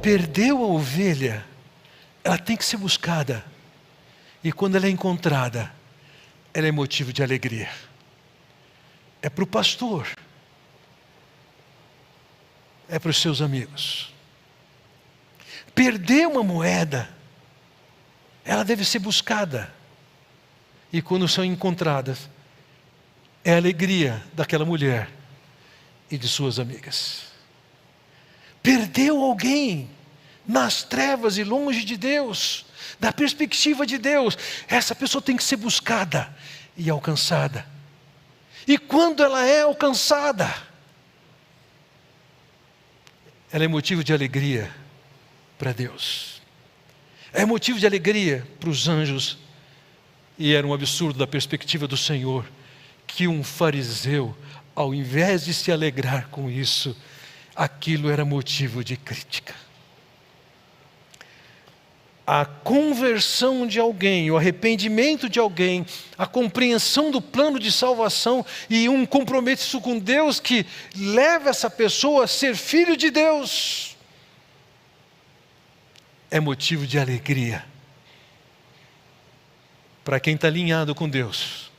Perdeu a ovelha, ela tem que ser buscada. E quando ela é encontrada, ela é motivo de alegria. É para o pastor. É para os seus amigos. Perdeu uma moeda, ela deve ser buscada. E quando são encontradas, é a alegria daquela mulher e de suas amigas. Perdeu alguém nas trevas e longe de Deus, da perspectiva de Deus. Essa pessoa tem que ser buscada e alcançada. E quando ela é alcançada, ela é motivo de alegria para Deus. É motivo de alegria para os anjos. E era um absurdo da perspectiva do Senhor que um fariseu, ao invés de se alegrar com isso, aquilo era motivo de crítica. A conversão de alguém, o arrependimento de alguém, a compreensão do plano de salvação e um compromisso com Deus que leva essa pessoa a ser filho de Deus, é motivo de alegria para quem está alinhado com Deus,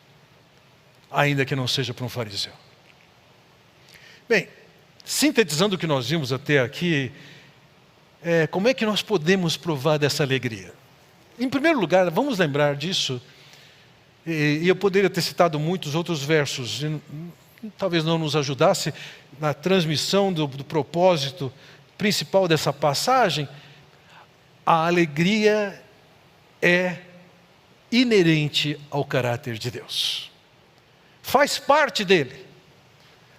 ainda que não seja para um fariseu. Bem, sintetizando o que nós vimos até aqui, como é que nós podemos provar dessa alegria? Em primeiro lugar, vamos lembrar disso, e eu poderia ter citado muitos outros versos, e talvez não nos ajudasse na transmissão do propósito principal dessa passagem. A alegria é inerente ao caráter de Deus. Faz parte dele.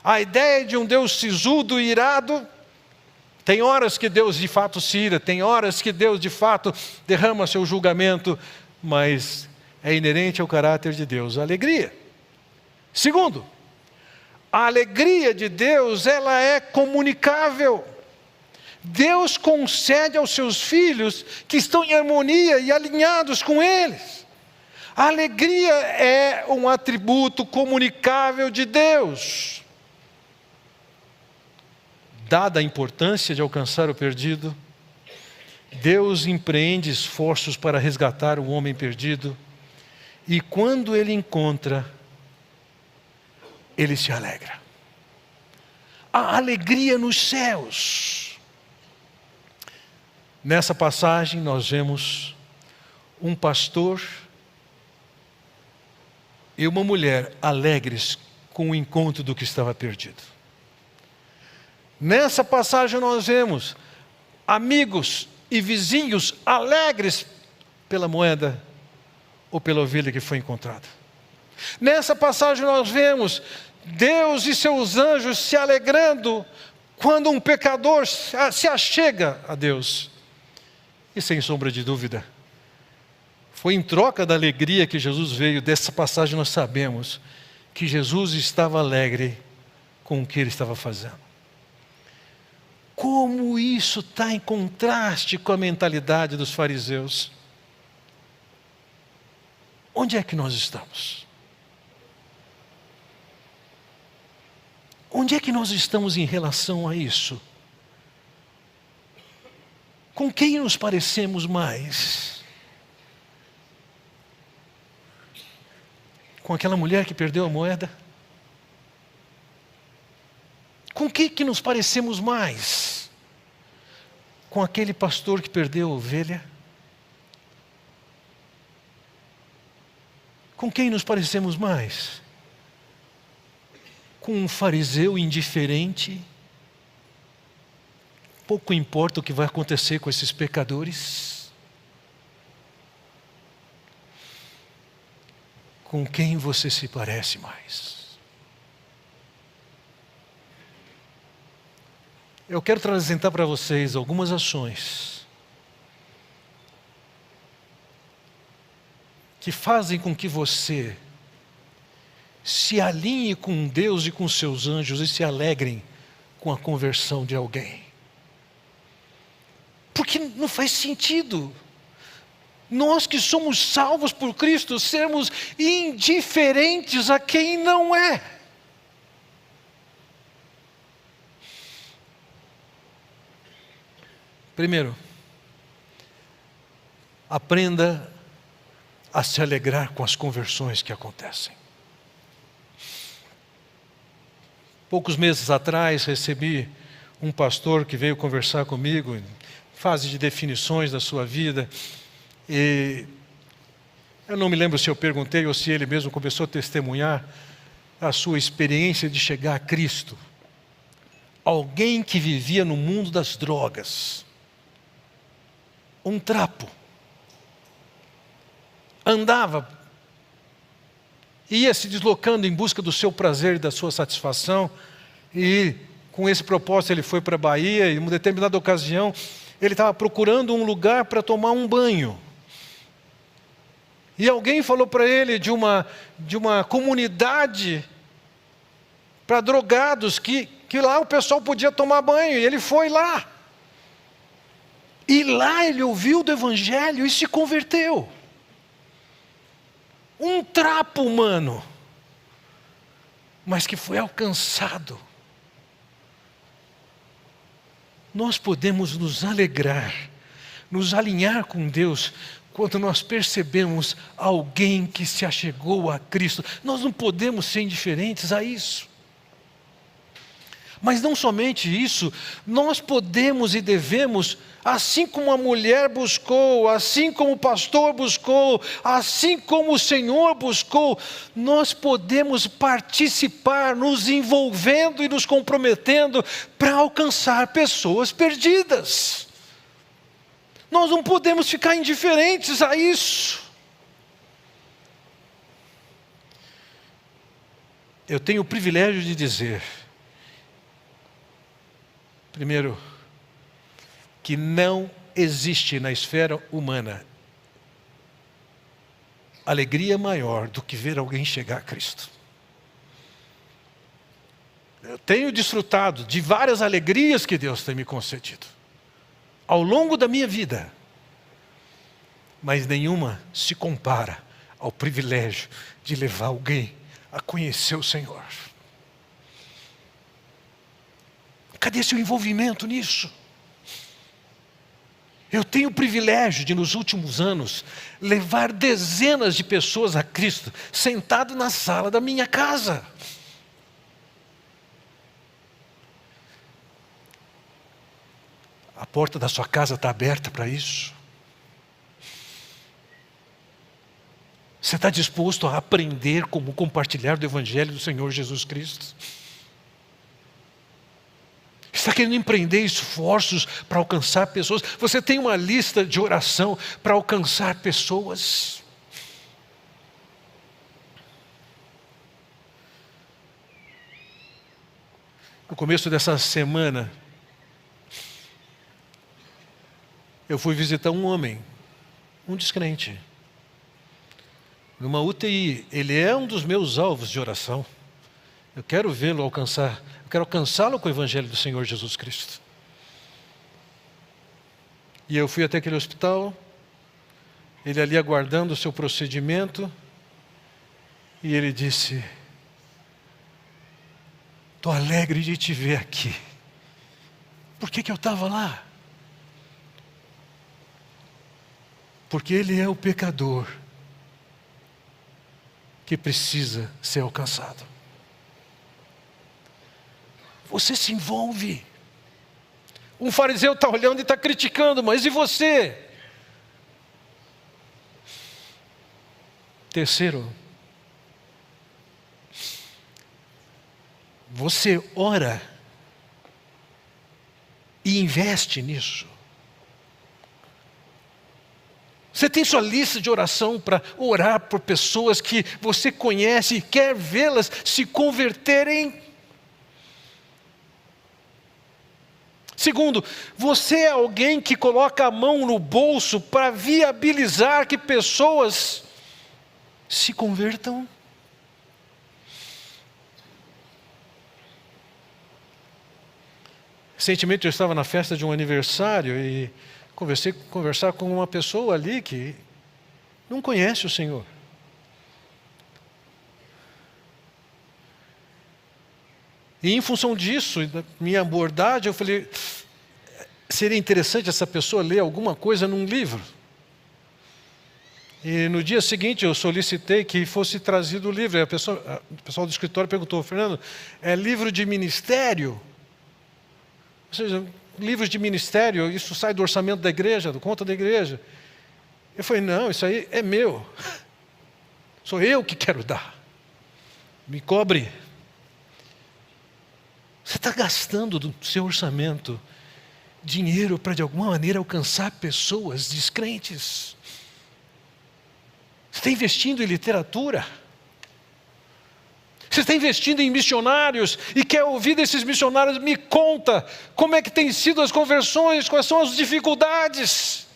A ideia de um Deus sisudo e irado, tem horas que Deus de fato se ira, tem horas que Deus de fato derrama seu julgamento, mas é inerente ao caráter de Deus a alegria. Segundo, a alegria de Deus, ela é comunicável. Deus concede aos seus filhos que estão em harmonia e alinhados com eles. A alegria é um atributo comunicável de Deus. Dada a importância de alcançar o perdido, Deus empreende esforços para resgatar o homem perdido, e quando ele encontra, ele se alegra. A alegria nos céus. Nessa passagem nós vemos um pastor e uma mulher alegres com o encontro do que estava perdido. Nessa passagem nós vemos amigos e vizinhos alegres pela moeda ou pela ovelha que foi encontrada. Nessa passagem nós vemos Deus e seus anjos se alegrando quando um pecador se achega a Deus. E sem sombra de dúvida, foi em troca da alegria que Jesus veio. Dessa passagem nós sabemos que Jesus estava alegre com o que ele estava fazendo. Como isso está em contraste com a mentalidade dos fariseus? Onde é que nós estamos? Onde é que nós estamos em relação a isso? Com quem nos parecemos mais? Com aquela mulher que perdeu a moeda? Com que nos parecemos mais? Com aquele pastor que perdeu a ovelha? Com quem nos parecemos mais? Com um fariseu indiferente? Pouco importa o que vai acontecer com esses pecadores? Com quem você se parece mais? Eu quero apresentar para vocês algumas ações que fazem com que você se alinhe com Deus e com seus anjos e se alegrem com a conversão de alguém. Porque não faz sentido nós que somos salvos por Cristo sermos indiferentes a quem não é. Primeiro, aprenda a se alegrar com as conversões que acontecem. Poucos meses atrás, recebi um pastor que veio conversar comigo, em fase de definições da sua vida, e eu não me lembro se eu perguntei ou se ele mesmo começou a testemunhar a sua experiência de chegar a Cristo. Alguém que vivia no mundo das drogas, um trapo, andava, ia se deslocando em busca do seu prazer e da sua satisfação, e com esse propósito ele foi para a Bahia, e em uma determinada ocasião ele estava procurando um lugar para tomar um banho. E alguém falou para ele de uma comunidade para drogados, que lá o pessoal podia tomar banho, e ele foi lá. E lá ele ouviu do Evangelho e se converteu. Um trapo humano, mas que foi alcançado. Nós podemos nos alegrar, nos alinhar com Deus, quando nós percebemos alguém que se achegou a Cristo. Nós não podemos ser indiferentes a isso. Mas não somente isso, nós podemos e devemos, assim como a mulher buscou, assim como o pastor buscou, assim como o Senhor buscou, nós podemos participar, nos envolvendo e nos comprometendo para alcançar pessoas perdidas. Nós não podemos ficar indiferentes a isso. Eu tenho o privilégio de dizer, primeiro, que não existe na esfera humana alegria maior do que ver alguém chegar a Cristo. Eu tenho desfrutado de várias alegrias que Deus tem me concedido ao longo da minha vida, mas nenhuma se compara ao privilégio de levar alguém a conhecer o Senhor. Cadê seu envolvimento nisso? Eu tenho o privilégio de, nos últimos anos, levar dezenas de pessoas a Cristo, sentado na sala da minha casa. A porta da sua casa está aberta para isso? Você está disposto a aprender como compartilhar do Evangelho do Senhor Jesus Cristo? Está querendo empreender esforços para alcançar pessoas? Você tem uma lista de oração para alcançar pessoas? No começo dessa semana, eu fui visitar um homem, um descrente, numa UTI. Ele é um dos meus alvos de oração. Eu quero vê-lo alcançar, eu quero alcançá-lo com o Evangelho do Senhor Jesus Cristo. E eu fui até aquele hospital, ele ali aguardando o seu procedimento, e ele disse: estou alegre de te ver aqui. Por que eu estava lá? Porque ele é o pecador que precisa ser alcançado. Você se envolve. Um fariseu está olhando e está criticando, mas e você? Terceiro, você ora e investe nisso. Você tem sua lista de oração para orar por pessoas que você conhece e quer vê-las se converterem? Segundo, você é alguém que coloca a mão no bolso para viabilizar que pessoas se convertam? Recentemente eu estava na festa de um aniversário e conversar com uma pessoa ali que não conhece o Senhor. E em função disso, da minha abordagem, eu falei: seria interessante essa pessoa ler alguma coisa num livro. E no dia seguinte eu solicitei que fosse trazido o livro. O pessoal do escritório perguntou: Fernando, é livro de ministério? Ou seja, livros de ministério, isso sai do orçamento da igreja, do conta da igreja? Eu falei: não, isso aí é meu. Sou eu que quero dar. Me cobre. Você está gastando do seu orçamento dinheiro para de alguma maneira alcançar pessoas descrentes. Você está investindo em literatura. Você está investindo em missionários e quer ouvir desses missionários: me conta como é que tem sido as conversões, quais são as dificuldades.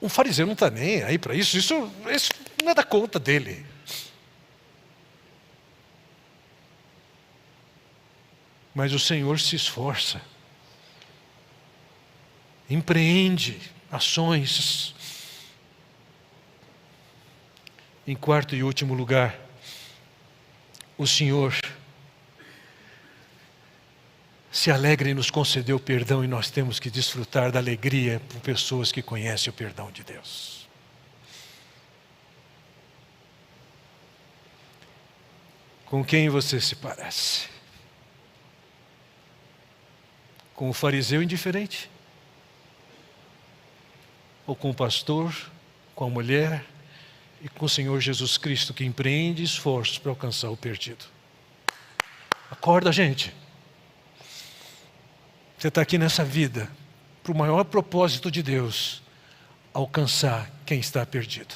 Um fariseu não está nem aí para isso, isso não é da conta dele. Mas o Senhor se esforça, empreende ações. Em quarto e último lugar, o Senhor se alegra em nos conceder o perdão, e nós temos que desfrutar da alegria por pessoas que conhecem o perdão de Deus. Com quem você se parece? Com o fariseu indiferente? Ou com o pastor, com a mulher e com o Senhor Jesus Cristo, que empreende esforços para alcançar o perdido? Acorda, gente. Você está aqui nessa vida para o maior propósito de Deus: alcançar quem está perdido.